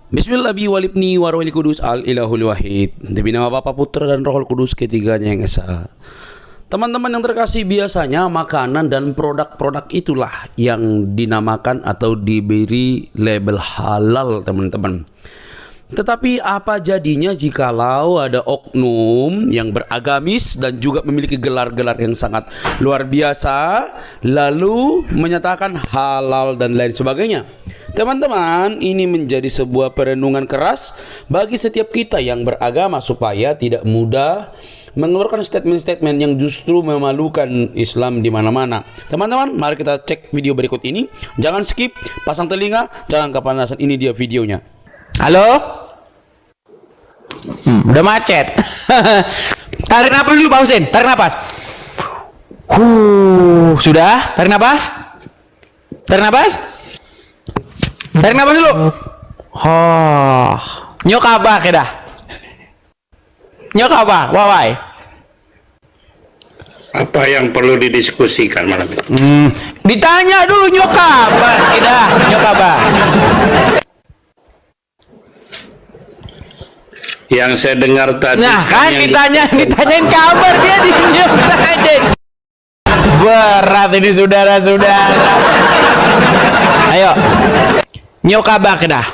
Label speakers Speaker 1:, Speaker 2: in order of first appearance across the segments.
Speaker 1: Bismillahirrahmanirrahim walibni warwali kudus al ilahul wahid. Demi nama Bapa, Putra dan Roh Kudus, ketiganya yang esa. Teman-teman yang terkasih, biasanya makanan dan produk-produk itulah yang dinamakan atau diberi label halal, teman-teman. Tetapi apa jadinya jikalau ada oknum yang beragamis dan juga memiliki gelar-gelar yang sangat luar biasa lalu menyatakan halal dan lain sebagainya? Teman-teman, ini menjadi sebuah perenungan keras bagi setiap kita yang beragama supaya tidak mudah mengeluarkan statement-statement yang justru memalukan Islam di mana-mana. Teman-teman, mari kita cek video berikut ini. Jangan skip, pasang telinga, jangan kepanasan. Ini dia videonya.
Speaker 2: Halo? Udah macet. Tarik napas dulu Pak Husin, tarik napas. Sudah? Tarik napas? Tarik napas? Tarik napas dulu. Nyok apa kedah? Nyok apa? Wawai.
Speaker 3: Apa yang perlu didiskusikan malam ini?
Speaker 2: Ditanya dulu nyok apa kedah? Nyok apa?
Speaker 3: Yang saya dengar tadi.
Speaker 2: Nah kan ditanyain kabar, dia diam aja. Berat ini saudara-saudara. Ayo. Nyokabak dah.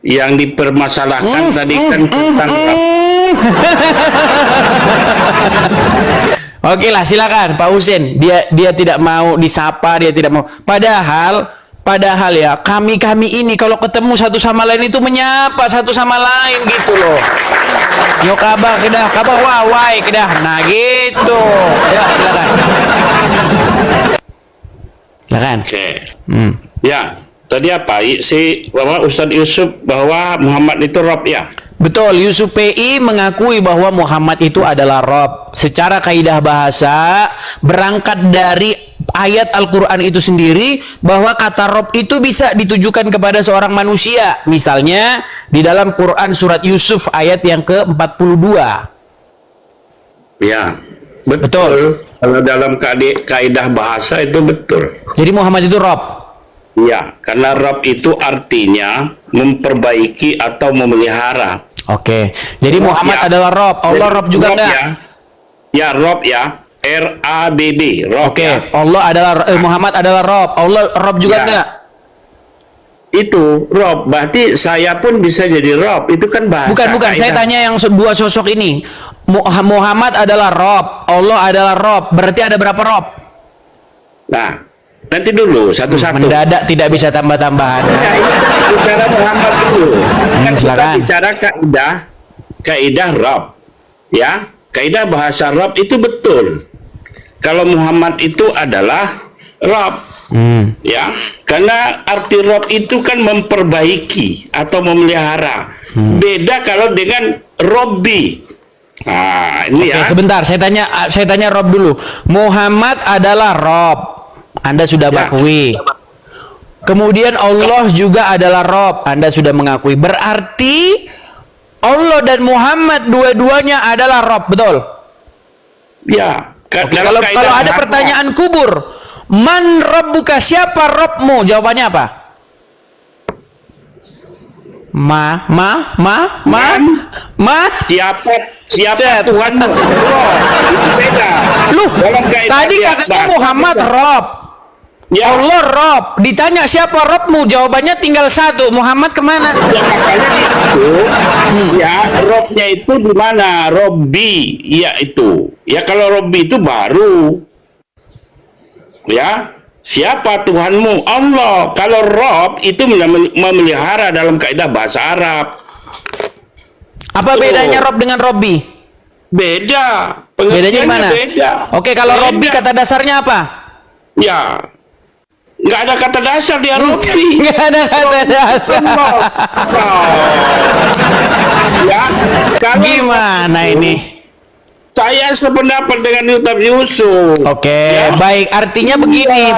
Speaker 3: Yang dipermasalahkan tadi kan tentang
Speaker 2: Oke lah, silakan Pak Husin. Dia tidak mau disapa, dia tidak mau. Padahal ya kami ini kalau ketemu satu sama lain itu menyapa satu sama lain gitu loh. Nyokabak kedah, kabar wawai kedah. Nah gitu. Ya silakan. Silakan.
Speaker 3: Oke. Ya, tadi apa? Si Ustadz Yusuf bahwa Muhammad itu Rob ya?
Speaker 2: Betul, Yusuf PI mengakui bahwa Muhammad itu adalah Rob. Secara kaidah bahasa, berangkat dari ayat Al-Quran itu sendiri, bahwa kata Rob itu bisa ditujukan kepada seorang manusia. Misalnya, di dalam Quran surat Yusuf ayat yang ke-42.
Speaker 3: Ya, betul. Kalau dalam kaidah bahasa itu betul.
Speaker 2: Jadi Muhammad itu Rob.
Speaker 3: Ya, karena Rob itu artinya memperbaiki atau memelihara.
Speaker 2: Oke, jadi
Speaker 3: Rob
Speaker 2: Muhammad
Speaker 3: ya.
Speaker 2: adalah Rob. Allah Rob juga enggak?
Speaker 3: Ya, Rob ya. R-A-B-B. Rob.
Speaker 2: Oke,
Speaker 3: Ya.
Speaker 2: Allah adalah Muhammad adalah Rob. Allah Rob juga
Speaker 3: Ya.
Speaker 2: enggak?
Speaker 3: Itu Rob, berarti saya pun bisa jadi Rob. Itu kan bahasa.
Speaker 2: Bukan. Saya tanya yang dua sosok ini. Muhammad adalah Rob, Allah adalah Rob. Berarti ada berapa Rob?
Speaker 3: Nah, nanti dulu satu-satu.
Speaker 2: Mendadak tidak bisa tambah-tambahan.
Speaker 3: Ya, ini kan bicara Muhammad dulu. Kan kita
Speaker 2: silakan.
Speaker 3: bicara kaidah Rob. Ya, kaidah bahasa Rob itu betul. Kalau Muhammad itu adalah Rob. Ya, karena arti Rob itu kan memperbaiki atau memelihara. Beda kalau dengan Robbi. Nah, ini ya.
Speaker 2: Sebentar, saya tanya Rob dulu. Muhammad adalah Rob. Anda sudah mengakui. Kemudian Allah juga adalah Rob. Anda sudah mengakui. Berarti Allah dan Muhammad dua-duanya adalah Rob, betul?
Speaker 3: Ya.
Speaker 2: Kalau ada pertanyaan kubur, man Rabbuka, siapa Robmu? Jawabannya apa?
Speaker 3: Siapa Tuhanmu? Itu beda.
Speaker 2: Loh, tadi katanya Muhammad Rob.
Speaker 3: Ya.
Speaker 2: Allah Rob. Ditanya siapa Robmu? Jawabannya tinggal satu. Muhammad kemana?
Speaker 3: Ya, makanya di situ, ya Robnya itu di mana? Robbi, ya itu. Ya kalau Robbi itu baru. Ya, siapa Tuhanmu? Allah. Kalau Rob itu memelihara dalam kaidah bahasa Arab.
Speaker 2: Apa bedanya Rob dengan Robbi?
Speaker 3: Beda.
Speaker 2: Bedanya gimana?
Speaker 3: Beda.
Speaker 2: Oke, kalau
Speaker 3: Beda.
Speaker 2: Robbi kata dasarnya apa?
Speaker 3: Ya, nggak ada kata dasar dia Robbi.
Speaker 2: Nggak ada kata dasar.
Speaker 3: Ya, kalau
Speaker 2: Gimana ini?
Speaker 3: saya sependapat dengan Ustadz Yusuf.
Speaker 2: Oke,
Speaker 3: Ya.
Speaker 2: baik. Artinya begini,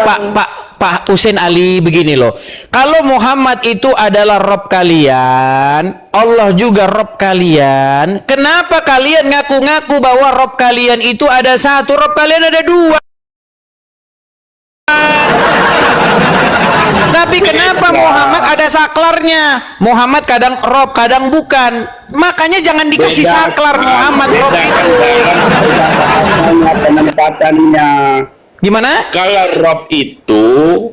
Speaker 2: Pak Husin Ali, begini loh. Kalau Muhammad itu adalah Rob kalian, Allah juga Rob kalian. Kenapa kalian ngaku-ngaku bahwa Rob kalian itu ada satu, Rob kalian ada dua? Tapi kenapa Muhammad ada saklarnya. Muhammad kadang Rob, kadang bukan. Makanya jangan dikasih saklar Muhammad Rob itu.
Speaker 3: Penempatannya.
Speaker 2: Gimana?
Speaker 3: Kalau Rob itu,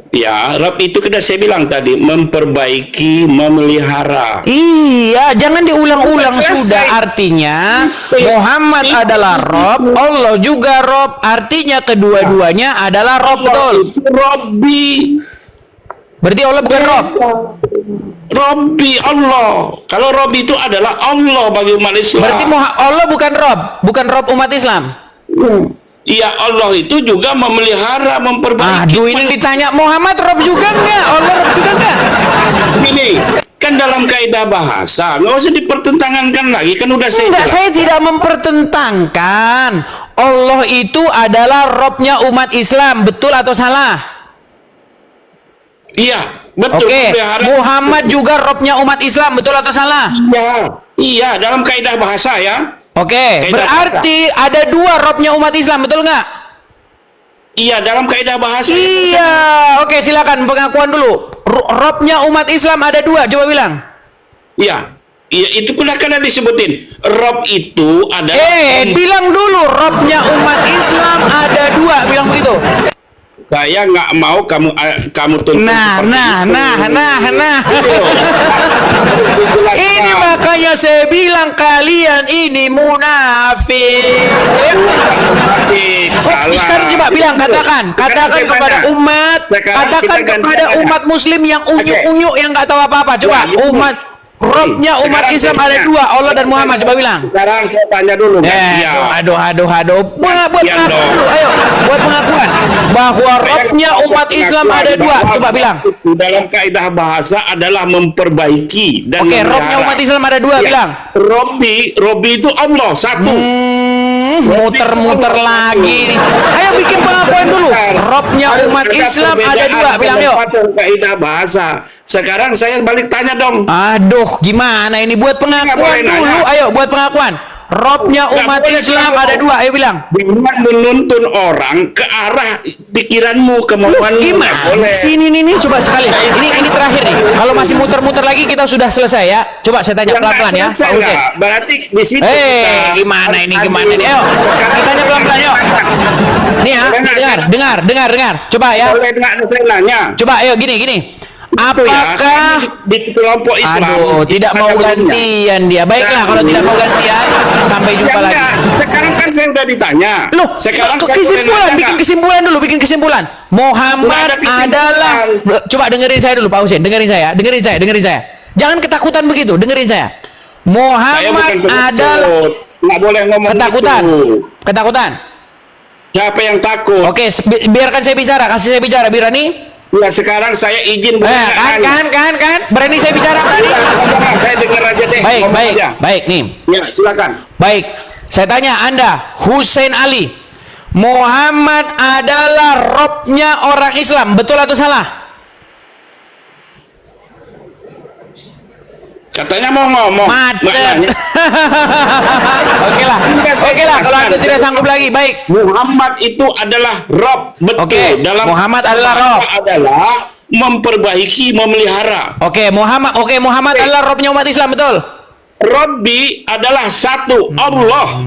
Speaker 3: ya, Rob itu kita saya bilang tadi memperbaiki, memelihara.
Speaker 2: Iya, jangan diulang-ulang
Speaker 3: Selesai.
Speaker 2: sudah. Artinya Muhammad adalah Rob, Allah juga Rob. Artinya kedua-duanya adalah Rob, betul.
Speaker 3: Itu Robbi.
Speaker 2: Berarti Allah bukan Rob.
Speaker 3: Robbi Allah. Kalau Rob itu adalah Allah bagi umat Islam.
Speaker 2: Berarti Allah bukan Rob, bukan Rob umat Islam.
Speaker 3: Iya, Allah itu juga memelihara, memperbaiki.
Speaker 2: Aduh, ini ditanya Muhammad Rob juga enggak? Allah Rob juga enggak?
Speaker 3: Ini kan dalam kaidah bahasa, nggak usah dipertentangkan lagi, kan udah saya
Speaker 2: Enggak,
Speaker 3: jelaskan.
Speaker 2: saya tidak mempertentangkan. Allah itu adalah Robnya umat Islam, betul atau salah?
Speaker 3: Iya, betul.
Speaker 2: Oke,
Speaker 3: memelihara.
Speaker 2: Muhammad juga Robnya umat Islam, betul atau salah?
Speaker 3: Iya, dalam kaidah bahasa ya.
Speaker 2: Oke,
Speaker 3: Kaidah
Speaker 2: berarti ada dua Robnya umat Islam, betul nggak?
Speaker 3: Iya, dalam kaidah bahasa.
Speaker 2: Iya, oke, silakan pengakuan dulu. Robnya umat Islam ada dua, coba bilang.
Speaker 3: Iya. Iya, itu pun akan disebutin. Rob itu adalah
Speaker 2: Bilang dulu, Robnya umat Islam ada dua, bilang begitu.
Speaker 3: saya nggak mau kamu tuntut
Speaker 2: Nah. Ini makanya saya bilang kalian ini munafik. Sekarang coba bilang, katakan kepada umat, katakan kepada umat Muslim yang unyu-unyu yang nggak tahu apa-apa. Coba umat Robnya umat Islam ada dua, Allah dan Muhammad. Coba bilang.
Speaker 3: Sekarang saya tanya dulu.
Speaker 2: Aduh. Buat pengakuan dulu, ayo. Buat pengakuan bahwa Robnya umat Islam ada dua. Coba bilang.
Speaker 3: Dalam kaidah bahasa adalah memperbaiki dan
Speaker 2: Oke, Robnya umat Islam ada dua, bilang.
Speaker 3: Robbi itu Allah satu.
Speaker 2: Muter-muter lagi nih. Ayo bikin pengakuan dulu. Robnya umat Islam ada dua, bilang yuk.
Speaker 3: Kaidah bahasa. Sekarang saya balik tanya dong.
Speaker 2: Aduh, gimana ini? Buat pengakuan dulu. Ayo, buat pengakuan. Robnya umat Islam ada dua, ayo bilang.
Speaker 3: Jangan menuntun orang ke arah pikiranmu, kemauanmu.
Speaker 2: Gimana? Sini nih, coba sekali. Ini terakhir nih. Kalau masih muter-muter lagi kita sudah selesai ya. Coba saya tanya pelan-pelan ya, Pak Hussein.
Speaker 3: Berarti di situ
Speaker 2: Gimana ini? Ayo, kita tanya pelan-pelan yuk. Nih ya, dengar. Coba ya.
Speaker 3: Boleh dengar saya nanya.
Speaker 2: Coba ayo gini. Apakah
Speaker 3: di kelompok Islam?
Speaker 2: Aduh, tidak mau gantian dia. Baiklah, kalau tidak mau gantian, sampai jumpa lagi.
Speaker 3: Sekarang kan saya udah ditanya.
Speaker 2: Loh,
Speaker 3: sekarang
Speaker 2: kesimpulan, bikin kesimpulan. Muhammad adalah, coba dengerin saya dulu Pak Hussein, dengerin saya. Jangan ketakutan begitu, dengerin saya. Muhammad adalah
Speaker 3: nggak boleh ngomong
Speaker 2: ketakutan.
Speaker 3: Siapa yang takut?
Speaker 2: Oke, biarkan saya bicara, kasih saya bicara, Birani.
Speaker 3: Ya, sekarang saya izin
Speaker 2: kan, berani saya bicara, berani.
Speaker 3: Saya dengar aja deh.
Speaker 2: Baik nih.
Speaker 3: Ya, silakan.
Speaker 2: Baik, saya tanya Anda, Hussein Ali, Muhammad adalah Robnya orang Islam, betul atau salah?
Speaker 3: Katanya mau ngomong.
Speaker 2: Macet. Oke lah, kalau Anda tidak sanggup lagi, baik.
Speaker 3: Muhammad itu adalah Rob, betul.
Speaker 2: Oke,
Speaker 3: dalam
Speaker 2: Muhammad adalah Rob.
Speaker 3: Adalah memperbaiki, memelihara.
Speaker 2: Oke, Muhammad adalah Robnya umat Islam, betul.
Speaker 3: Robbi adalah satu, Allah.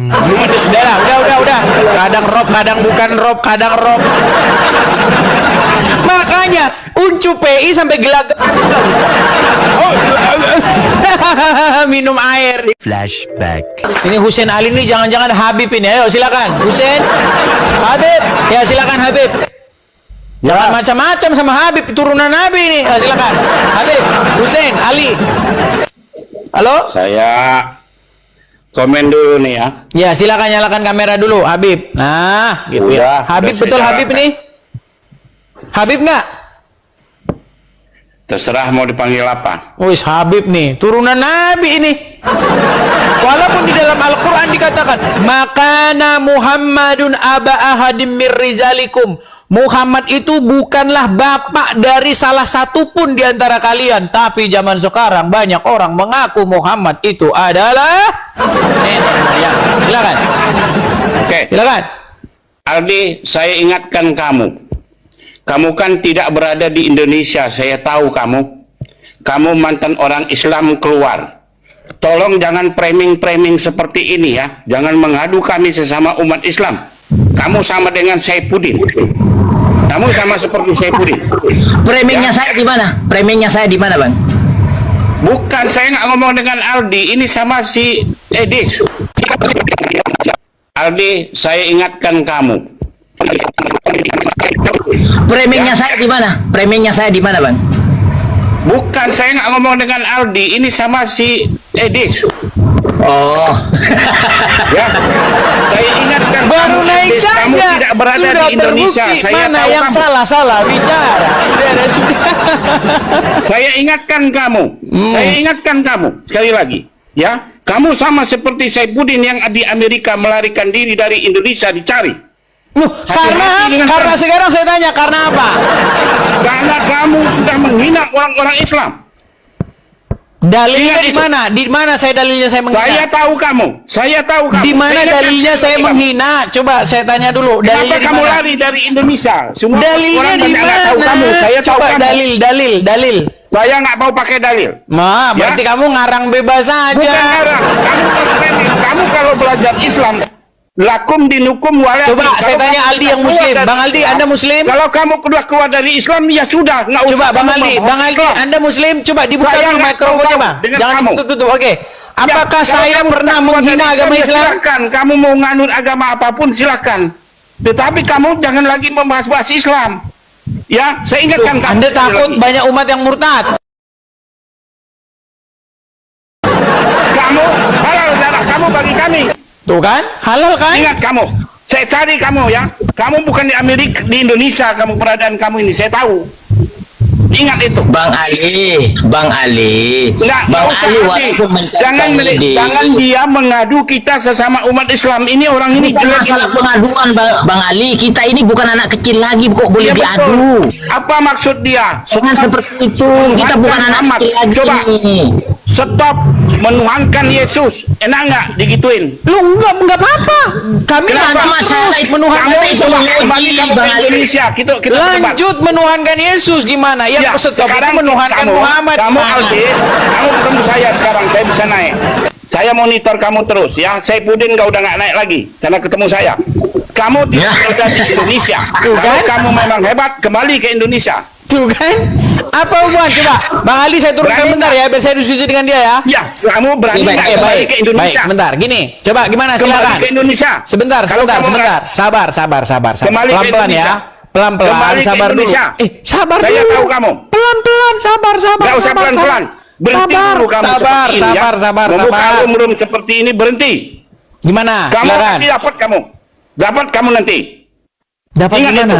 Speaker 2: Udah. Kadang Rob, kadang bukan Rob, kadang Rob. Makanya Uncu PI sampai gelagap. Minum air.
Speaker 4: Flashback.
Speaker 2: Ini Hussein Ali ini jangan-jangan Habib ini. Ayo silakan Hussein. Habib. Ya silakan Habib. Jangan macam-macam sama Habib, turunan Nabi ini. Ya, silakan Habib, Hussein, Ali. Halo?
Speaker 3: Saya komen dulu nih ya.
Speaker 2: Ya, silakan nyalakan kamera dulu, Habib. Nah, gitu ya. Habib betul Habib nih? Habib nggak?
Speaker 3: Terserah mau dipanggil apa.
Speaker 2: Wis Habib nih, turunan Nabi ini. Walaupun di dalam Al-Quran dikatakan, makana Muhammadun aba ahadim mir rizalikum. Muhammad itu bukanlah bapak dari salah satu pun di antara kalian. Tapi zaman sekarang banyak orang mengaku Muhammad itu adalah nenek. Ya, silakan.
Speaker 3: Oke.
Speaker 2: Silakan.
Speaker 3: Aldi, saya ingatkan kamu. Kamu kan tidak berada di Indonesia, saya tahu kamu. kamu mantan orang Islam keluar. Tolong jangan framing-framing seperti ini ya. Jangan mengadu kami sesama umat Islam. Kamu sama dengan Saifuddin. Kamu sama seperti Saifuddin.
Speaker 2: Framingnya saya di mana? Framingnya saya di mana, Bang?
Speaker 3: Bukan, saya nggak ngomong dengan Aldi. Ini sama si Edis. Aldi, saya ingatkan kamu.
Speaker 2: Framingnya saya di mana? Framingnya saya di mana, Bang?
Speaker 3: Bukan, saya nggak ngomong dengan Aldi. Ini sama si Edis.
Speaker 2: Oh.
Speaker 3: Ya, saya ingatkan
Speaker 2: Baru
Speaker 3: kamu,
Speaker 2: naik
Speaker 3: Edis, kamu
Speaker 2: saja.
Speaker 3: tidak berada
Speaker 2: Sudah
Speaker 3: di Indonesia.
Speaker 2: terbukti.
Speaker 3: Saya
Speaker 2: Mana
Speaker 3: tahu
Speaker 2: yang
Speaker 3: kamu.
Speaker 2: salah bicara. Sudah.
Speaker 3: Saya ingatkan kamu. Saya ingatkan kamu sekali lagi. Ya, kamu sama seperti Saifuddin yang di Amerika melarikan diri dari Indonesia dicari.
Speaker 2: Karena sekarang saya tanya karena apa?
Speaker 3: Karena kamu sudah menghina orang-orang Islam.
Speaker 2: Dalilnya
Speaker 3: Ingat
Speaker 2: di
Speaker 3: itu.
Speaker 2: mana? Di mana saya dalilnya saya menghina?
Speaker 3: Saya tahu kamu. Saya tahu kamu.
Speaker 2: Di mana
Speaker 3: Saya ingatkan
Speaker 2: dalilnya saya
Speaker 3: kamu.
Speaker 2: menghina? Coba saya tanya dulu.
Speaker 3: Kenapa
Speaker 2: Dalilnya di
Speaker 3: kamu
Speaker 2: mana?
Speaker 3: lari dari Indonesia? Semua
Speaker 2: Dalilnya
Speaker 3: orang
Speaker 2: di
Speaker 3: banyak nggak tahu
Speaker 2: mana?
Speaker 3: kamu. Saya tahu
Speaker 2: Coba
Speaker 3: kamu.
Speaker 2: dalil.
Speaker 3: Saya nggak mau pakai dalil.
Speaker 2: Berarti kamu ngarang bebas saja.
Speaker 3: Bukan ngarang. Kamu kalau belajar Islam, lakum dinukum wala.
Speaker 2: Coba saya tanya Aldi yang muslim. Bang Aldi, Anda muslim?
Speaker 3: Kalau kamu keluar dari Islam, ya sudah. Nggak usah
Speaker 2: Coba Bang
Speaker 3: kamu
Speaker 2: Aldi,
Speaker 3: membahas Islam.
Speaker 2: Anda muslim? Coba dibuka
Speaker 3: Saya
Speaker 2: dulu
Speaker 3: nggak
Speaker 2: mikrofonnya,
Speaker 3: tahu
Speaker 2: Bang.
Speaker 3: dengan
Speaker 2: Jangan
Speaker 3: kamu.
Speaker 2: tutup. Oke. Apakah
Speaker 3: Ya, kalau
Speaker 2: saya
Speaker 3: kamu
Speaker 2: pernah
Speaker 3: sudah keluar
Speaker 2: menghina
Speaker 3: dari
Speaker 2: agama
Speaker 3: ya
Speaker 2: Islam?
Speaker 3: Silakan, kamu mau nganut agama apapun silakan. Tetapi kamu jangan lagi membahas Islam. Ya, saya ingatkan kamu.
Speaker 2: Anda
Speaker 3: sekali
Speaker 2: takut
Speaker 3: lagi.
Speaker 2: banyak umat yang murtad?
Speaker 3: Kamu halal darah kamu bagi kami.
Speaker 2: Tuh kan? Halal kan?
Speaker 3: Ingat kamu. Saya cari kamu ya. Kamu bukan di Amerika, di Indonesia kamu keberadaan kamu ini. Saya tahu. Ingat itu.
Speaker 4: Bang Ali.
Speaker 3: Nggak
Speaker 4: Bang
Speaker 3: usah
Speaker 4: Ali
Speaker 3: Aldi.
Speaker 4: walaupun
Speaker 3: Jangan dia mengadu kita sesama umat Islam. Ini orang ini
Speaker 4: bukan
Speaker 3: jelek.
Speaker 4: masalah pengaduan Bang Ali, kita ini bukan anak kecil lagi kok boleh
Speaker 3: Iya,
Speaker 4: diadu.
Speaker 3: betul. Apa maksud dia?
Speaker 4: Jangan seperti itu. Kita bukan anak
Speaker 3: Muhammad.
Speaker 4: kecil lagi.
Speaker 3: Coba. Stop menuhankan Yesus. Enak nggak digituin?
Speaker 2: Lu enggak apa-apa. Kami
Speaker 3: Kenapa?
Speaker 2: lanjut
Speaker 4: Masalah
Speaker 2: terus
Speaker 4: itu
Speaker 2: menuhankan
Speaker 3: Kamu
Speaker 4: itu
Speaker 3: coba
Speaker 4: menguji,
Speaker 3: kembali kamu
Speaker 4: Bang
Speaker 3: ke
Speaker 4: Ali.
Speaker 3: Indonesia. Kita debat.
Speaker 2: lanjut menuhankan Yesus gimana? Yang
Speaker 3: Ya,
Speaker 2: stop itu
Speaker 3: sekarang
Speaker 2: menuhankan
Speaker 3: kamu,
Speaker 2: Muhammad.
Speaker 3: Kamu
Speaker 2: gimana?
Speaker 3: Aldis, kamu ketemu saya sekarang, saya bisa naik. Saya monitor kamu terus ya. Saifuddin kau udah nggak naik lagi karena ketemu saya. Kamu tidak ada di Indonesia.
Speaker 2: Tuh
Speaker 3: Kalau
Speaker 2: kan?
Speaker 3: kamu memang hebat, kembali ke Indonesia.
Speaker 2: Tuh kan? Apa hubungan? Coba Bang Ali saya turunkan
Speaker 3: Berani
Speaker 2: bentar ya biar saya diskusi dengan dia ya.
Speaker 3: Ya, kamu berani nggak kembali
Speaker 2: baik,
Speaker 3: ke Indonesia?
Speaker 2: baik, bentar. Gini, coba gimana
Speaker 3: Kembali
Speaker 2: silakan.
Speaker 3: ke Indonesia.
Speaker 2: Sebentar,
Speaker 3: Kalau
Speaker 2: sebentar,
Speaker 3: kamu
Speaker 2: sebentar. Sabar.
Speaker 3: Kembali ke
Speaker 2: Pelan-pelan ya.
Speaker 3: Indonesia.
Speaker 2: Pelan-pelan,
Speaker 3: Kembali ke
Speaker 2: sabar dulu.
Speaker 3: Indonesia.
Speaker 2: Sabar
Speaker 3: Saya
Speaker 2: dulu.
Speaker 3: tahu kamu.
Speaker 2: Pelan-pelan, sabar.
Speaker 3: Nggak usah pelan-pelan. Berhenti
Speaker 2: Sabar,
Speaker 3: dulu kamu
Speaker 2: sabar,
Speaker 3: seperti ini ya.
Speaker 2: sabar.
Speaker 3: Membuka room seperti ini berhenti.
Speaker 2: Gimana?
Speaker 3: Kamu
Speaker 2: Silakan.
Speaker 3: nanti dapat kamu nanti.
Speaker 2: Dapat
Speaker 3: Ingat
Speaker 2: gimana?
Speaker 3: itu.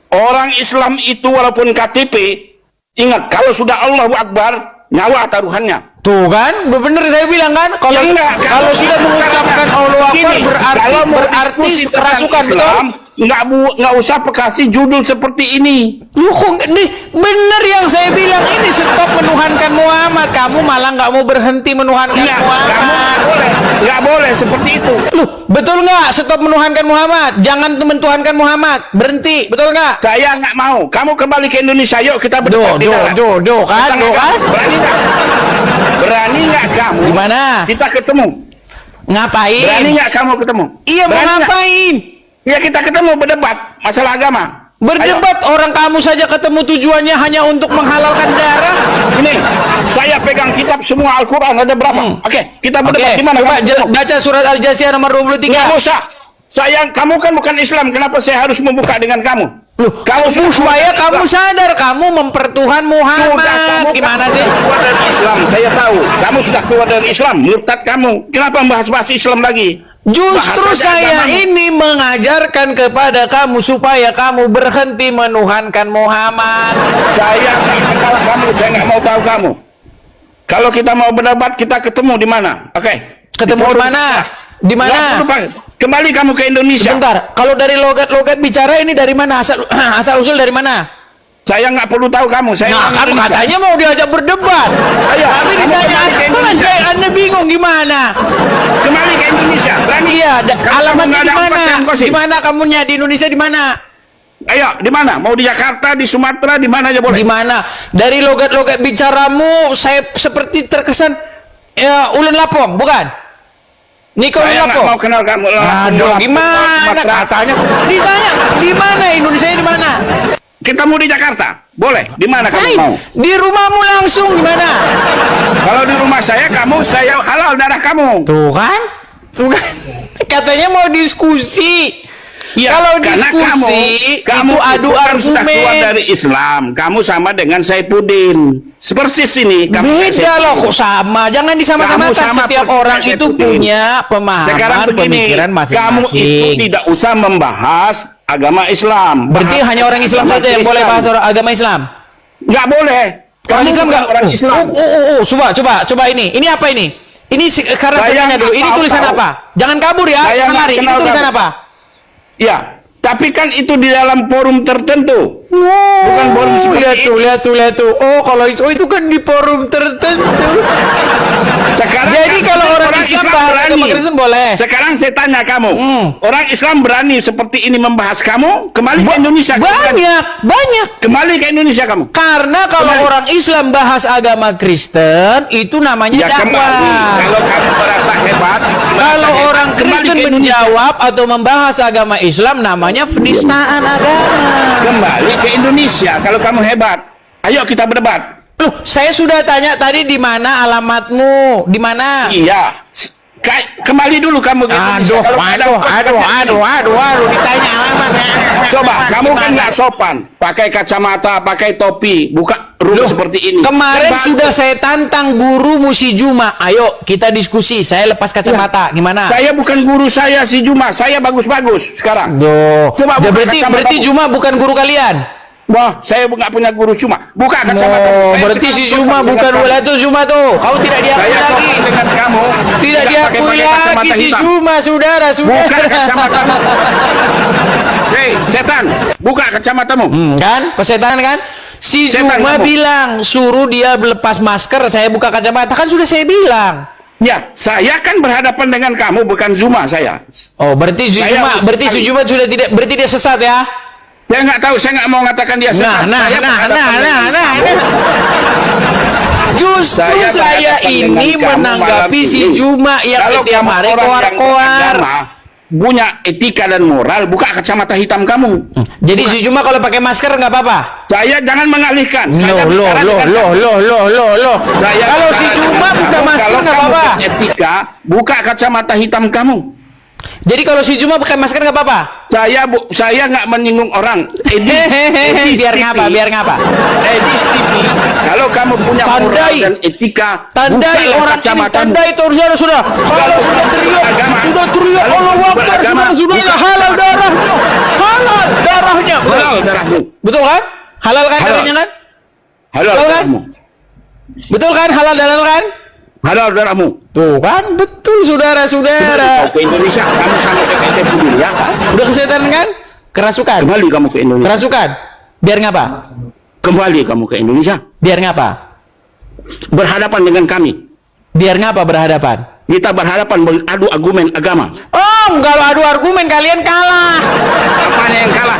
Speaker 3: Orang Islam itu walaupun KTP, ingat kalau sudah Allahu Akbar, nyawa taruhannya.
Speaker 2: Tuh kan, bener saya bilang kan, kalau
Speaker 3: Ya enggak,
Speaker 2: kalau sudah mengucapkan Allahu Akbar
Speaker 3: Gini, kalau mau
Speaker 2: berarti
Speaker 3: diskusi tentang
Speaker 2: kerasukan, betul?
Speaker 3: Islam, nggak usah kasih judul seperti ini.
Speaker 2: Lu kok bener yang saya bilang ini stop menuhankan Muhammad. Kamu malah nggak mau berhenti menuhankan
Speaker 3: Enggak, kamu
Speaker 2: Muhammad.
Speaker 3: nggak boleh seperti itu.
Speaker 2: Lu betul nggak stop menuhankan Muhammad? Jangan mentuhankan Muhammad. Berhenti, betul nggak?
Speaker 3: Saya nggak mau. Kamu kembali ke Indonesia, yuk kita berdebat di darat.
Speaker 2: Kan,
Speaker 3: Kita nggak
Speaker 2: kan?
Speaker 3: kamu. Berani nggak kamu?
Speaker 2: Gimana?
Speaker 3: Kita ketemu.
Speaker 2: Ngapain?
Speaker 3: Berani nggak kamu ketemu?
Speaker 2: Iya, mau
Speaker 3: Berani nggak?
Speaker 2: ngapain?
Speaker 3: Ya kita ketemu berdebat masalah agama.
Speaker 2: Berdebat orang kamu saja ketemu tujuannya hanya untuk menghalalkan darah.
Speaker 3: Ayo. Ini saya pegang kitab semua Al-Quran ada berapa? Oke, kita berdebat di mana?
Speaker 2: Coba
Speaker 3: Kamu ketemu?
Speaker 2: baca surat Al-Jasiyah nomor 23.
Speaker 3: Nggak usah. Kamu kan bukan Islam. Kenapa saya harus membuka dengan kamu?
Speaker 2: Loh,
Speaker 3: Kamu sudah
Speaker 2: supaya
Speaker 3: keluar
Speaker 2: kamu
Speaker 3: dari Islam.
Speaker 2: sadar kamu mempertuhan Muhammad.
Speaker 3: Kamu
Speaker 2: Gimana
Speaker 3: kan
Speaker 2: sih?
Speaker 3: keluar dari Islam, saya tahu. Kamu sudah keluar dari Islam, murtad kamu. Kenapa membahas Islam lagi?
Speaker 2: Justru
Speaker 3: Bahas aja
Speaker 2: saya
Speaker 3: agamamu.
Speaker 2: ini mengajarkan kepada kamu supaya kamu berhenti menuhankan Muhammad.
Speaker 3: Saya nggak kenal kamu, saya nggak mau tahu kamu. Kalau kita mau berdebat, kita ketemu di mana? Oke.
Speaker 2: Ketemu di mana? Di mana?
Speaker 3: Nggak perlu, Pak. Kembali kamu ke Indonesia.
Speaker 2: Sebentar, kalau dari logat-logat bicara ini dari mana? Asal usul dari mana?
Speaker 3: Saya nggak perlu tahu kamu. Saya
Speaker 2: Nah,
Speaker 3: orang
Speaker 2: kamu
Speaker 3: Indonesia.
Speaker 2: katanya mau diajak berdebat.
Speaker 3: Ayo,
Speaker 2: Tapi
Speaker 3: kamu
Speaker 2: ditanya
Speaker 3: kembali ke
Speaker 2: apa?
Speaker 3: Indonesia.
Speaker 2: Anda bingung gimana?
Speaker 3: Kembali ke Indonesia. Berani?
Speaker 2: Iya,
Speaker 3: Kalau kamu
Speaker 2: alamatnya
Speaker 3: nggak
Speaker 2: di
Speaker 3: ada
Speaker 2: mana?
Speaker 3: ongkos, yang kosin.
Speaker 2: Di mana kamunya di Indonesia di mana?
Speaker 3: Ayo, di mana? Mau di Jakarta, di Sumatera, di mana aja boleh.
Speaker 2: Gimana? Dari logat-logat bicaramu saya seperti terkesan ulun Lapong, bukan? Niko ulun
Speaker 3: Saya nggak
Speaker 2: Lapong.
Speaker 3: mau kenal kamu.
Speaker 2: Aduh, gimana
Speaker 3: Sumatera.
Speaker 2: katanya? Ditanya di mana Indonesia di mana?
Speaker 3: Kita mau di Jakarta, boleh. Di mana kamu
Speaker 2: Hai,
Speaker 3: mau?
Speaker 2: di rumahmu langsung di mana?
Speaker 3: Kalau di rumah saya halal darah kamu.
Speaker 2: Tuh kan? Tuh kan? Katanya mau diskusi.
Speaker 3: Ya,
Speaker 2: Kalau
Speaker 3: karena
Speaker 2: diskusi
Speaker 3: kamu
Speaker 2: itu adu
Speaker 3: kan sudah keluar
Speaker 2: argumen.
Speaker 3: dari Islam. Kamu sama dengan Saifuddin. Persis ini. Kamu kayak
Speaker 2: Beda loh,
Speaker 3: Saifuddin.
Speaker 2: kok sama? Jangan disamakan.
Speaker 3: Kamu sama
Speaker 2: Setiap
Speaker 3: persis
Speaker 2: orang
Speaker 3: kayak
Speaker 2: itu
Speaker 3: Saifuddin.
Speaker 2: punya
Speaker 3: Sekarang
Speaker 2: pemahaman,
Speaker 3: begini,
Speaker 2: pemikiran
Speaker 3: kamu itu
Speaker 2: masing-masing.
Speaker 3: tidak usah membahas agama Islam.
Speaker 2: Berarti
Speaker 3: Bahas
Speaker 2: hanya orang Islam
Speaker 3: agama
Speaker 2: saja yang boleh
Speaker 3: Kristen.
Speaker 2: bahas agama Islam.
Speaker 3: Nggak boleh.
Speaker 2: Orang
Speaker 3: Kamu
Speaker 2: Islam
Speaker 3: bukan
Speaker 2: nggak?
Speaker 3: orang Islam.
Speaker 2: Coba ini. Ini apa ini? Ini sekarang
Speaker 3: Saya
Speaker 2: saya tanya dulu.
Speaker 3: nggak
Speaker 2: Ini tulisan
Speaker 3: tahu.
Speaker 2: apa? Jangan kabur ya.
Speaker 3: Saya
Speaker 2: Jangan
Speaker 3: nggak
Speaker 2: lari. Ini
Speaker 3: kenal
Speaker 2: tulisan
Speaker 3: kamu.
Speaker 2: apa?
Speaker 3: Ya, tapi kan itu di dalam forum tertentu. Bukan forum seperti
Speaker 2: lihat tuh. Oh, kalau itu kan di forum tertentu.
Speaker 3: Sekarang
Speaker 2: Jadi kalau orang Islam bahas agama Kristen boleh.
Speaker 3: Sekarang saya tanya kamu, orang Islam berani seperti ini membahas kamu? Kembali ke Indonesia.
Speaker 2: Banyak.
Speaker 3: Kembali ke Indonesia kamu.
Speaker 2: Karena kalau
Speaker 3: Kembali.
Speaker 2: orang Islam bahas agama Kristen itu namanya
Speaker 3: Ya kembali.
Speaker 2: dakwah.
Speaker 3: Kalau kamu merasa hebat,
Speaker 2: Kalau orang
Speaker 3: kembali
Speaker 2: Kristen
Speaker 3: ke Indonesia.
Speaker 2: menjawab atau membahas agama Islam namanya penistaan agama.
Speaker 3: Kembali ke Indonesia. Kalau kamu hebat, ayo kita berdebat.
Speaker 2: Loh, saya sudah tanya tadi di mana alamatmu? Di mana?
Speaker 3: Iya. Kembali dulu kamu ke Indonesia. Kalau ada
Speaker 2: ditanya alamat.
Speaker 3: Coba, kamu kan nggak sopan, pakai kacamata, pakai topi, buka rumah seperti ini.
Speaker 2: Kemarin
Speaker 3: Kembali.
Speaker 2: sudah saya tantang guru Musi Juma. Ayo kita diskusi. Saya lepas kacamata. Gimana?
Speaker 3: Saya bukan guru saya si Juma, saya bagus-bagus sekarang.
Speaker 2: Duh.
Speaker 3: Coba buka
Speaker 2: berarti
Speaker 3: kacamatamu.
Speaker 2: Juma bukan guru kalian.
Speaker 3: Wah, saya nggak punya guru Juma. Buka kacamata.
Speaker 2: Oh, berarti si Juma bukan Walatul Juma tuh. Kamu tidak diakui
Speaker 3: Saya
Speaker 2: lagi.
Speaker 3: sopan dengan kamu.
Speaker 2: Tidak diakui
Speaker 3: pakai
Speaker 2: lagi
Speaker 3: kacamata
Speaker 2: si
Speaker 3: hitam.
Speaker 2: Juma, saudara.
Speaker 3: Buka kacamatamu. Hei, setan, buka kacamatamu.
Speaker 2: Kan? Kesetanan kan? Si
Speaker 3: Setan
Speaker 2: Juma
Speaker 3: kamu.
Speaker 2: bilang suruh dia lepas masker, saya buka kacamata. Kan sudah saya bilang.
Speaker 3: Ya, saya kan berhadapan dengan kamu, bukan Zuma saya.
Speaker 2: Oh, berarti si
Speaker 3: Saya
Speaker 2: Juma,
Speaker 3: harus
Speaker 2: berarti si
Speaker 3: sekali.
Speaker 2: Juma sudah tidak, berarti dia sesat ya?
Speaker 3: Saya nggak tahu, saya nggak mau mengatakan dia sesat. Saya berhadapan dengan kamu.
Speaker 2: Justru
Speaker 3: Saya
Speaker 2: saya
Speaker 3: berhadapan
Speaker 2: ini
Speaker 3: dengan kamu
Speaker 2: menanggapi
Speaker 3: malam
Speaker 2: si
Speaker 3: ini.
Speaker 2: Juma yang
Speaker 3: Kalau
Speaker 2: setiap
Speaker 3: kamu
Speaker 2: hari
Speaker 3: orang yang
Speaker 2: koar-koar.
Speaker 3: beragama, punya etika dan moral, buka kacamata hitam kamu.
Speaker 2: Jadi si Juma kalau pakai masker nggak apa-apa?
Speaker 3: Saya jangan mengalihkan. Saya
Speaker 2: Loh.
Speaker 3: Saya
Speaker 2: Kalau si
Speaker 3: bicara
Speaker 2: Juma
Speaker 3: dengan
Speaker 2: buka
Speaker 3: kamu,
Speaker 2: masker
Speaker 3: kalau
Speaker 2: nggak
Speaker 3: kamu
Speaker 2: apa-apa?
Speaker 3: beretika, buka kacamata hitam kamu.
Speaker 2: Jadi kalau si Juma pakai masker nggak apa-apa?
Speaker 3: Saya nggak menyinggung orang.
Speaker 2: Biar ngapa?
Speaker 3: Edis TV. Kalau kamu punya moral
Speaker 2: Tandai.
Speaker 3: dan etika,
Speaker 2: Tandai
Speaker 3: bukalah
Speaker 2: orang ini,
Speaker 3: kacamatamu.
Speaker 2: tandai itu sudah. Kalau sudah teriak,
Speaker 3: Kalau
Speaker 2: Allah Akbar,
Speaker 3: beragama,
Speaker 2: sudah
Speaker 3: buka
Speaker 2: halal darahnya,
Speaker 3: Halal darahmu.
Speaker 2: betul kan? Halal kan
Speaker 3: Halal.
Speaker 2: darahnya kan?
Speaker 3: Halal
Speaker 2: Betul kan?
Speaker 3: darahmu.
Speaker 2: Betul kan? Halal darah kan?
Speaker 3: Halal darahmu.
Speaker 2: Tuh kan, betul saudara-saudara.
Speaker 3: Kau ke Indonesia, kamu sama saya dulu ya.
Speaker 2: Udah kesehatan kan? Kerasukan,
Speaker 3: Kembali kamu ke Indonesia.
Speaker 2: kerasukan. Biar ngapa?
Speaker 3: Kembali kamu ke Indonesia.
Speaker 2: Biar ngapa?
Speaker 3: Berhadapan dengan kami.
Speaker 2: Biar ngapa berhadapan?
Speaker 3: Kita berhadapan beradu argumen agama.
Speaker 2: Kalau adu argumen kalian kalah.
Speaker 3: Apanya yang kalah?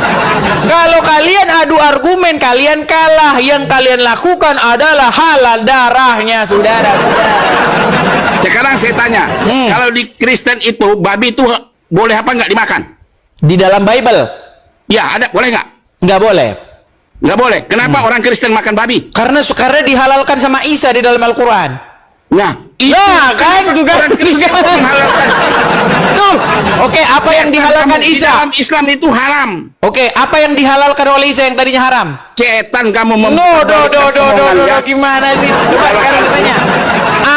Speaker 2: Kalau kalian adu argumen kalian kalah. Yang kalian lakukan adalah halal darahnya, saudara-saudara.
Speaker 3: Sekarang saya tanya, kalau di Kristen itu babi itu boleh apa nggak dimakan?
Speaker 2: Di dalam Bible
Speaker 3: Ya ada, boleh nggak?
Speaker 2: nggak boleh.
Speaker 3: Nggak boleh. Kenapa orang Kristen makan babi?
Speaker 2: Karena dihalalkan sama Isa di dalam Al-Quran.
Speaker 3: Nah, itu
Speaker 2: Ya kan juga.
Speaker 3: orang Kristen menghalalkan.
Speaker 2: Tuh, oke, apa yang dihalalkan
Speaker 3: Di
Speaker 2: Isa?
Speaker 3: dalam Islam itu haram.
Speaker 2: Oke, apa yang dihalalkan oleh Isa yang tadinya haram?
Speaker 3: Setan kamu
Speaker 2: Gimana sih? Coba sekarang tanya.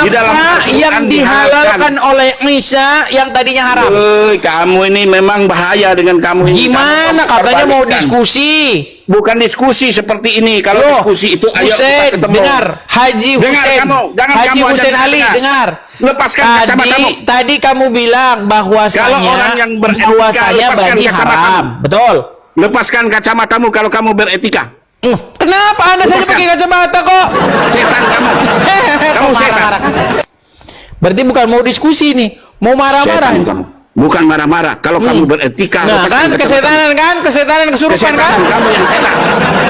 Speaker 3: Di dalam
Speaker 2: Apa
Speaker 3: Al-Quran
Speaker 2: yang dihalalkan oleh Isa yang tadinya haram?
Speaker 3: Kamu ini memang bahaya dengan kamu ini.
Speaker 2: Gimana?
Speaker 3: Kamu
Speaker 2: Katanya mau
Speaker 3: memperbalikan.
Speaker 2: diskusi.
Speaker 3: Bukan diskusi seperti ini. Kalau
Speaker 2: Loh,
Speaker 3: diskusi itu ayo
Speaker 2: Hussein,
Speaker 3: kita ketemu.
Speaker 2: dengar. Haji
Speaker 3: Dengar
Speaker 2: Hussein.
Speaker 3: kamu, jangan
Speaker 2: Haji
Speaker 3: kamu aja
Speaker 2: Hussein Ali,
Speaker 3: dengar.
Speaker 2: dengar.
Speaker 3: Lepaskan kacamatamu.
Speaker 2: Tadi kamu bilang
Speaker 3: Kalau
Speaker 2: bahwasanya
Speaker 3: orang yang beretika,
Speaker 2: bahwasanya
Speaker 3: lepaskan
Speaker 2: babi
Speaker 3: kacamatamu.
Speaker 2: haram. Betul.
Speaker 3: Lepaskan kacamatamu kalau kamu beretika.
Speaker 2: Kenapa Anda saja
Speaker 3: Lepaskan.
Speaker 2: pakai kacamata kok?
Speaker 3: Setan kamu. Kamu
Speaker 2: Kok
Speaker 3: setan.
Speaker 2: marah-marah kan? Berarti bukan mau diskusi nih, mau marah-marah.
Speaker 3: Setan kamu. bukan marah-marah. Kalau kamu beretika,
Speaker 2: Nah, kan kesetanan kan, kesetanan kesurupan kan.
Speaker 3: kesetanan, kamu yang setan.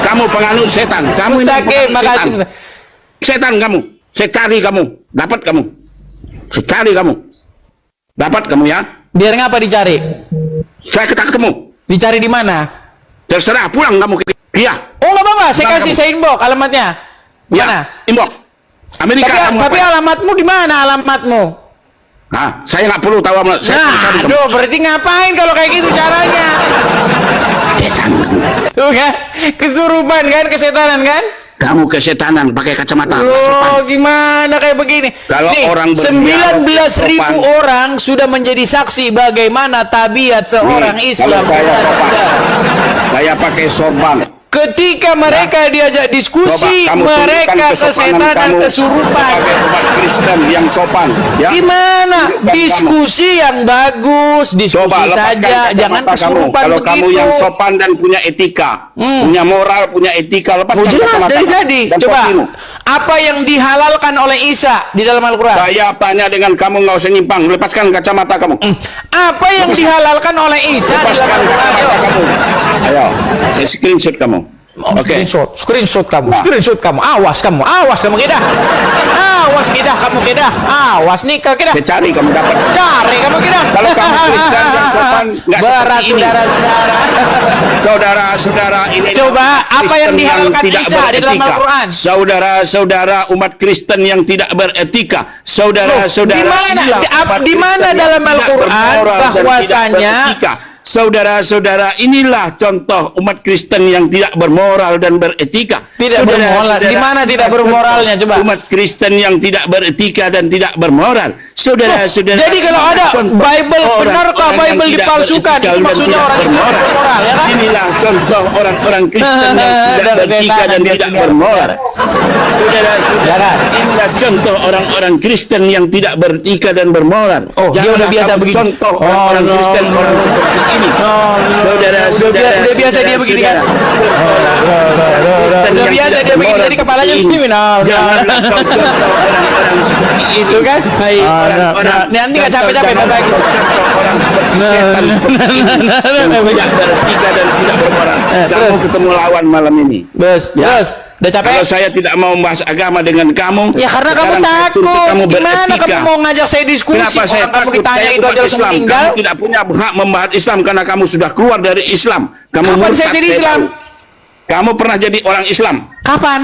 Speaker 3: Kamu penganut setan. Kamu ini
Speaker 2: Mustaqim,
Speaker 3: penganut
Speaker 2: makasih,
Speaker 3: setan.
Speaker 2: Ustaz.
Speaker 3: Setan kamu. Saya cari kamu. Dapat kamu. Saya cari kamu. Dapat kamu ya.
Speaker 2: Biar ngapa dicari?
Speaker 3: Saya ketemu.
Speaker 2: Dicari di mana?
Speaker 3: Terserah, pulang kamu ke dia.
Speaker 2: Oh, nggak apa-apa, saya
Speaker 3: Pulang
Speaker 2: kasih
Speaker 3: kamu.
Speaker 2: saya inbox alamatnya.
Speaker 3: Ya,
Speaker 2: Mana?
Speaker 3: inbox. Amerika kamu
Speaker 2: Tapi
Speaker 3: apa?
Speaker 2: alamatmu di mana alamatmu?
Speaker 3: Nah, saya nggak perlu tahu. Saya
Speaker 2: Nah,
Speaker 3: cari kamu.
Speaker 2: aduh, berarti ngapain kalau kayak gitu caranya? Tuh kan, kesurupan kan, kesetanan kan?
Speaker 3: Kamu kesetanan pakai kacamata.
Speaker 2: Loh, gimana kayak begini?
Speaker 3: Kalau orang berdialog
Speaker 2: 19.000
Speaker 3: sopan.
Speaker 2: orang sudah menjadi saksi bagaimana tabiat seorang Islam.
Speaker 3: Kalau saya sopan,
Speaker 2: Saudara-saudara.
Speaker 3: saya pakai sorban.
Speaker 2: Ketika mereka diajak diskusi,
Speaker 3: Coba kamu
Speaker 2: mereka
Speaker 3: tunjukkan kesopanan
Speaker 2: kesetanan
Speaker 3: kamu
Speaker 2: kesurupan.
Speaker 3: sebagai umat Kristen yang sopan. Ya?
Speaker 2: Gimana?
Speaker 3: Tunjukkan
Speaker 2: Diskusi yang bagus, diskusi
Speaker 3: Coba lepaskan
Speaker 2: saja, jangan
Speaker 3: kacamata
Speaker 2: kesurupan
Speaker 3: Kalau
Speaker 2: begitu.
Speaker 3: kamu yang sopan dan punya etika, punya moral, punya etika, lepaskan
Speaker 2: Oh, jelas
Speaker 3: kacamata
Speaker 2: dari
Speaker 3: kamu
Speaker 2: tadi.
Speaker 3: dan
Speaker 2: Coba,
Speaker 3: topimu.
Speaker 2: apa yang dihalalkan oleh Isa di dalam Al-Quran?
Speaker 3: Saya tanya dengan kamu, nggak usah nyimpang. Lepaskan kacamata kamu.
Speaker 2: Apa yang dihalalkan oleh Isa di
Speaker 3: Lepaskan
Speaker 2: dalam Al-Quran?
Speaker 3: kacamata kamu. Ayo, saya screenshot kamu.
Speaker 2: Oh,
Speaker 3: Oke.
Speaker 2: screenshot kamu, awas kamu kedah, awas kedah kamu kedah, awas nih kedah,
Speaker 3: Saya cari kamu dapat.
Speaker 2: cari kamu kedah.
Speaker 3: Kalau kamu Kristen yang sopan, nggak
Speaker 2: berat
Speaker 3: seperti ini.
Speaker 2: saudara-saudara.
Speaker 3: Saudara-saudara, ini
Speaker 2: Coba, apa yang
Speaker 3: Kristen
Speaker 2: dihalalkan
Speaker 3: tidak
Speaker 2: Isa di dalam
Speaker 3: beretika.
Speaker 2: Al-Quran?
Speaker 3: Saudara-saudara umat Kristen yang tidak beretika. Saudara-saudara
Speaker 2: Di mana?
Speaker 3: inilah umat
Speaker 2: Di mana
Speaker 3: Kristen
Speaker 2: dalam
Speaker 3: yang tidak
Speaker 2: Al-Quran
Speaker 3: bermoral dan tidak
Speaker 2: bahwasanya
Speaker 3: beretika. Saudara-saudara, inilah contoh umat Kristen yang tidak bermoral dan beretika.
Speaker 2: Tidak bermoral. Di mana tidak bermoralnya, coba?
Speaker 3: Umat Kristen yang tidak beretika dan tidak bermoral. Saudara-saudara.
Speaker 2: jadi kalau ada
Speaker 3: contoh
Speaker 2: Bible,
Speaker 3: orang-orang
Speaker 2: benarkah
Speaker 3: yang
Speaker 2: Bible
Speaker 3: tidak
Speaker 2: dipalsukan?
Speaker 3: beretika
Speaker 2: Itu
Speaker 3: dan
Speaker 2: maksudnya
Speaker 3: tidak
Speaker 2: orang Islam
Speaker 3: bermoral.
Speaker 2: bermoral, ya kan?
Speaker 3: Inilah contoh orang-orang Kristen yang tidak
Speaker 2: Dan
Speaker 3: beretika
Speaker 2: setan
Speaker 3: dan
Speaker 2: dia
Speaker 3: tidak
Speaker 2: sendiri.
Speaker 3: bermoral. Saudara-saudara,
Speaker 2: Ya.
Speaker 3: inilah contoh orang-orang Kristen yang tidak beretika dan bermoral.
Speaker 2: Oh, dia udah biasa
Speaker 3: kamu
Speaker 2: begitu.
Speaker 3: contoh
Speaker 2: Oh,
Speaker 3: orang-orang
Speaker 2: no,
Speaker 3: Kristen
Speaker 2: no.
Speaker 3: orang seperti ini. Saudara-saudara,
Speaker 2: Udah biasa dia begini kan? Udah biasa dia begini, jadi kepalanya kriminal.
Speaker 3: Janganlah kau contoh orang-orang seperti itu
Speaker 2: kan?
Speaker 3: Hai orang-orang.
Speaker 2: Nanti nggak capek-capek
Speaker 3: Jangan
Speaker 2: Bapak.
Speaker 3: kau contoh orang seperti setan seperti ini yang tidak beretika dan tidak bermoral. Kamu
Speaker 2: terus?
Speaker 3: ketemu lawan malam ini.
Speaker 2: Bos,
Speaker 3: Ya.
Speaker 2: udah capek?
Speaker 3: Kalau saya tidak mau membahas agama dengan kamu,
Speaker 2: Ya karena kamu
Speaker 3: sekarang saya tuntut
Speaker 2: takut.
Speaker 3: kamu
Speaker 2: Gimana
Speaker 3: beretika.
Speaker 2: kamu mau ngajak saya diskusi?
Speaker 3: Kenapa saya
Speaker 2: Orang kamu
Speaker 3: takut?
Speaker 2: ditanya
Speaker 3: Saya
Speaker 2: itu
Speaker 3: umat
Speaker 2: aja langsung
Speaker 3: Islam.
Speaker 2: meninggal.
Speaker 3: Kamu tidak punya hak membahas Islam karena kamu sudah keluar dari Islam. Kamu
Speaker 2: Kapan
Speaker 3: murtad,
Speaker 2: saya jadi Islam?
Speaker 3: tahu. Kamu pernah jadi orang Islam.
Speaker 2: Kapan?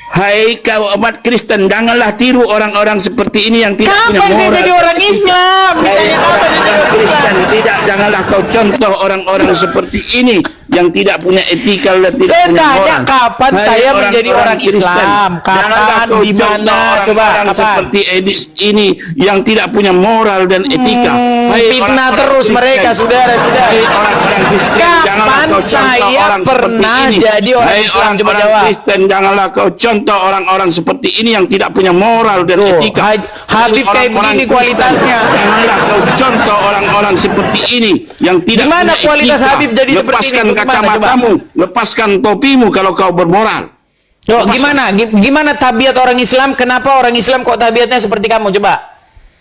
Speaker 3: Hai kau umat Kristen, janganlah tiru orang-orang seperti ini yang tidak punya
Speaker 2: Kapan
Speaker 3: moral.
Speaker 2: saya jadi orang Islam?
Speaker 3: Hai
Speaker 2: Ditanya kapan saya
Speaker 3: orang-orang
Speaker 2: jadi orang
Speaker 3: Kristen,
Speaker 2: Islam?
Speaker 3: tidak, janganlah kau contoh orang-orang seperti ini yang tidak punya etika dan tidak
Speaker 2: Saya
Speaker 3: punya
Speaker 2: tanya
Speaker 3: moral.
Speaker 2: kapan
Speaker 3: Hai
Speaker 2: saya menjadi orang
Speaker 3: Kristen,
Speaker 2: Islam?
Speaker 3: janganlah
Speaker 2: Kapan?
Speaker 3: kau
Speaker 2: Di
Speaker 3: contoh
Speaker 2: mana? Coba,
Speaker 3: orang-orang
Speaker 2: kapan?
Speaker 3: seperti Edis ini yang tidak punya moral dan etika. Hai
Speaker 2: Fitnah
Speaker 3: orang-orang
Speaker 2: terus
Speaker 3: Kristen.
Speaker 2: mereka, saudara-saudara.
Speaker 3: Hai orang-orang Kristen, janganlah
Speaker 2: Kapan
Speaker 3: kau contoh
Speaker 2: saya
Speaker 3: orang
Speaker 2: pernah
Speaker 3: seperti ini.
Speaker 2: jadi orang
Speaker 3: Hai
Speaker 2: Islam? Coba
Speaker 3: orang-orang
Speaker 2: jawab.
Speaker 3: Kristen, janganlah kau contoh orang-orang seperti ini yang tidak punya moral dan
Speaker 2: Tuh,
Speaker 3: etika.
Speaker 2: Habib kayak
Speaker 3: Orang-orang
Speaker 2: begini
Speaker 3: Kristen,
Speaker 2: kualitasnya.
Speaker 3: Janganlah kau contoh orang-orang seperti ini yang tidak
Speaker 2: Gimana
Speaker 3: punya
Speaker 2: kualitas
Speaker 3: etika.
Speaker 2: Habib jadi seperti
Speaker 3: Lepaskan
Speaker 2: ini? Gimana,
Speaker 3: kacamatamu, lepaskan topimu kalau kau bermoral.
Speaker 2: Yo, gimana tabiat orang Islam? Kenapa orang Islam kok tabiatnya seperti kamu? Coba.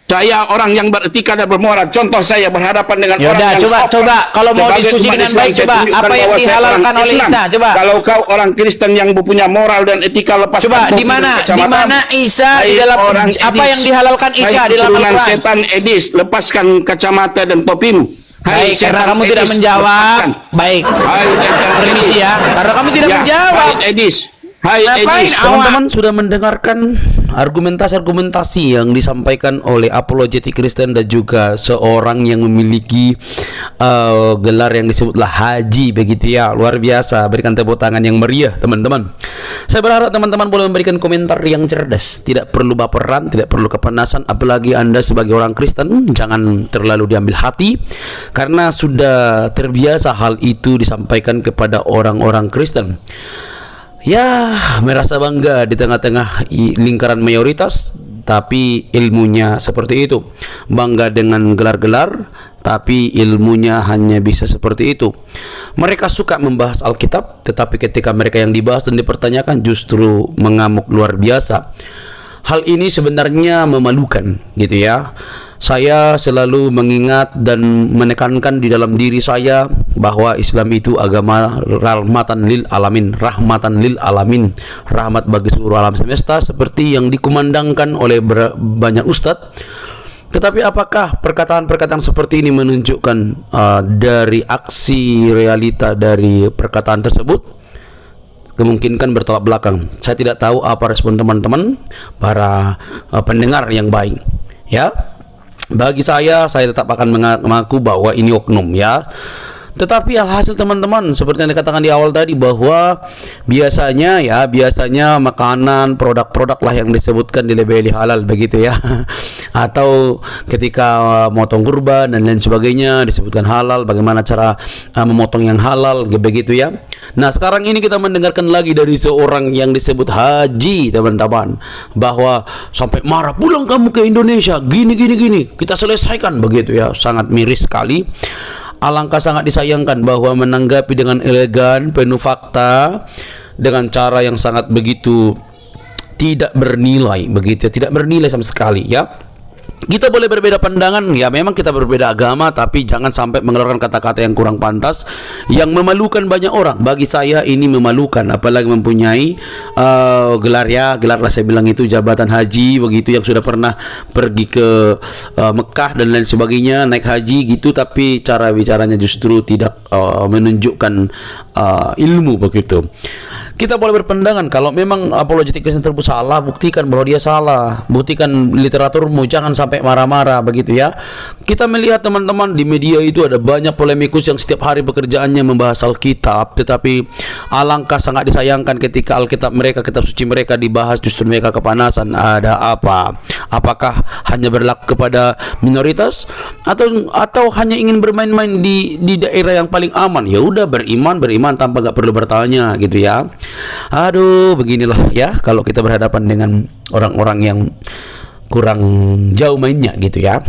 Speaker 3: Saya orang yang beretika dan bermoral. Contoh saya berhadapan dengan
Speaker 2: Ya
Speaker 3: orang
Speaker 2: udah,
Speaker 3: yang
Speaker 2: coba,
Speaker 3: sopan.
Speaker 2: coba. Kalau mau
Speaker 3: Sebagai
Speaker 2: diskusi
Speaker 3: umat
Speaker 2: dengan
Speaker 3: Islam,
Speaker 2: baik,
Speaker 3: saya
Speaker 2: coba.
Speaker 3: tunjukkan
Speaker 2: Apa yang
Speaker 3: bahwa saya
Speaker 2: dihalalkan
Speaker 3: orang
Speaker 2: oleh
Speaker 3: Islam.
Speaker 2: Isa? Coba.
Speaker 3: Kalau kau orang Kristen yang punya moral dan etika, lepaskan
Speaker 2: Coba,
Speaker 3: topi
Speaker 2: di mana?
Speaker 3: dan kacamata.
Speaker 2: Di mana Isa di
Speaker 3: Hai
Speaker 2: dalam
Speaker 3: orang
Speaker 2: apa
Speaker 3: Edis.
Speaker 2: yang dihalalkan Isa
Speaker 3: Hai
Speaker 2: di dalam
Speaker 3: keturunan
Speaker 2: Al-Quran?
Speaker 3: setan Edis, lepaskan kacamata dan topimu.
Speaker 2: Baik, karena
Speaker 3: setan
Speaker 2: kamu tidak
Speaker 3: Edis,
Speaker 2: menjawab.
Speaker 3: lepaskan.
Speaker 2: Baik.
Speaker 3: Hai setan
Speaker 2: Permisi
Speaker 3: Edis.
Speaker 2: ya. Karena kamu tidak
Speaker 3: Ya,
Speaker 2: menjawab.
Speaker 3: Hai Edis. Hai
Speaker 2: Ngapain
Speaker 3: Edis.
Speaker 2: awak?
Speaker 1: Teman-teman sudah mendengarkan argumentasi-argumentasi yang disampaikan oleh apologetik Kristen dan juga seorang yang memiliki gelar yang disebutlah haji begitu ya. Luar biasa, berikan tepuk tangan yang meriah teman-teman. Saya berharap teman-teman boleh memberikan komentar yang cerdas, tidak perlu baperan, tidak perlu kepanasan, apalagi Anda sebagai orang Kristen jangan terlalu diambil hati karena sudah terbiasa hal itu disampaikan kepada orang-orang Kristen. Ya, merasa bangga di tengah-tengah lingkaran mayoritas, tapi ilmunya seperti itu. Bangga dengan gelar-gelar, tapi ilmunya hanya bisa seperti itu. Mereka suka membahas Alkitab, tetapi ketika mereka yang dibahas dan dipertanyakan justru mengamuk luar biasa. hal ini sebenarnya memalukan gitu ya. Saya selalu mengingat dan menekankan di dalam diri saya bahwa Islam itu agama rahmatan lil alamin, rahmat bagi seluruh alam semesta seperti yang dikumandangkan oleh banyak ustadz. Tetapi apakah perkataan-perkataan seperti ini menunjukkan dari aksi realita dari perkataan tersebut? Kemungkinan bertolak belakang. Saya tidak tahu apa respon teman-teman para pendengar yang baik. Ya, bagi saya tetap akan mengaku bahwa ini oknum ya. Tetapi alhasil teman-teman, seperti yang dikatakan di awal tadi, bahwa biasanya makanan, produk-produk lah yang disebutkan dilabeli halal begitu ya. Atau ketika motong kurban dan lain sebagainya disebutkan halal, bagaimana cara memotong yang halal begitu ya. Nah, sekarang ini kita mendengarkan lagi dari seorang yang disebut haji, teman-teman, bahwa sampai marah, pulang kamu ke Indonesia, gini, kita selesaikan begitu ya. Sangat miris sekali. Alangkah sangat disayangkan bahwa menanggapi dengan elegan, penuh fakta, dengan cara yang sangat begitu tidak bernilai, begitu, tidak bernilai sama sekali ya. Kita boleh berbeda pandangan, ya memang kita berbeda agama, tapi jangan sampai mengeluarkan kata-kata yang kurang pantas, yang memalukan banyak orang. Bagi saya ini memalukan, apalagi mempunyai gelar lah saya bilang itu jabatan haji begitu, yang sudah pernah pergi ke Mekah dan lain sebagainya, naik haji gitu, tapi cara bicaranya justru tidak menunjukkan ilmu begitu. Kita boleh berpandangan, kalau memang apologetik Kristen tersebut salah, buktikan bahwa dia salah, buktikan literaturmu, jangan sampai marah-marah begitu ya. Kita melihat teman-teman di media itu ada banyak polemikus yang setiap hari pekerjaannya membahas Alkitab, tetapi alangkah sangat disayangkan ketika Alkitab mereka, kitab suci mereka dibahas, justru mereka kepanasan. Ada apa? Apakah hanya berlaku kepada minoritas atau hanya ingin bermain-main di daerah yang paling aman? Ya udah, beriman tanpa nggak perlu bertanya gitu ya. Aduh, beginilah ya kalau kita berhadapan dengan orang-orang yang kurang jauh mainnya gitu ya.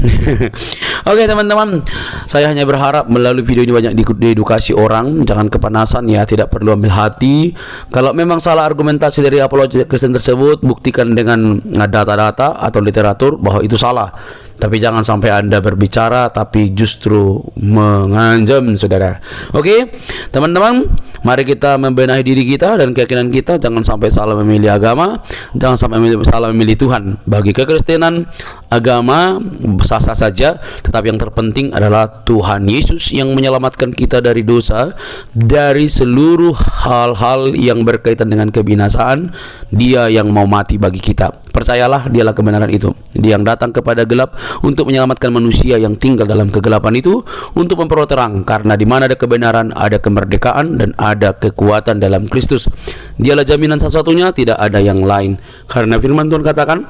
Speaker 1: Oke teman-teman, saya hanya berharap melalui video ini banyak diedukasi orang, jangan kepanasan ya, tidak perlu ambil hati. Kalau memang salah argumentasi dari apologetik Kristen tersebut, buktikan dengan data-data atau literatur bahwa itu salah. Tapi jangan sampai Anda berbicara tapi justru mengancam saudara. Oke, teman-teman, mari kita membenahi diri kita dan keyakinan kita. Jangan sampai salah memilih agama, jangan sampai salah memilih Tuhan. Bagi kekristenan, agama sah-sah saja, tetapi yang terpenting adalah Tuhan Yesus yang menyelamatkan kita dari dosa, dari seluruh hal-hal yang berkaitan dengan kebinasaan. Dia yang mau mati bagi kita. Percayalah, dialah kebenaran itu. Dia yang datang kepada gelap untuk menyelamatkan manusia yang tinggal dalam kegelapan itu, untuk memperoleh terang. Karena di mana ada kebenaran, ada kemerdekaan dan ada kekuatan dalam Kristus. Dialah jaminan satu-satunya, tidak ada yang lain. Karena firman Tuhan katakan,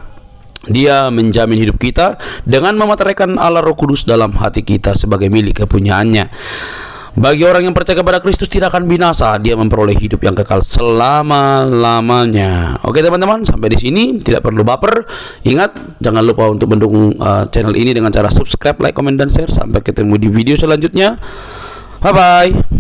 Speaker 1: Dia menjamin hidup kita dengan memateraikan Allah Roh Kudus dalam hati kita sebagai milik kepunyaannya. Bagi orang yang percaya kepada Kristus tidak akan binasa, dia memperoleh hidup yang kekal selama-lamanya. Oke teman-teman, sampai di sini, tidak perlu baper. Ingat, jangan lupa untuk mendukung channel ini dengan cara subscribe, like, comment, dan share. Sampai ketemu di video selanjutnya. Bye-bye.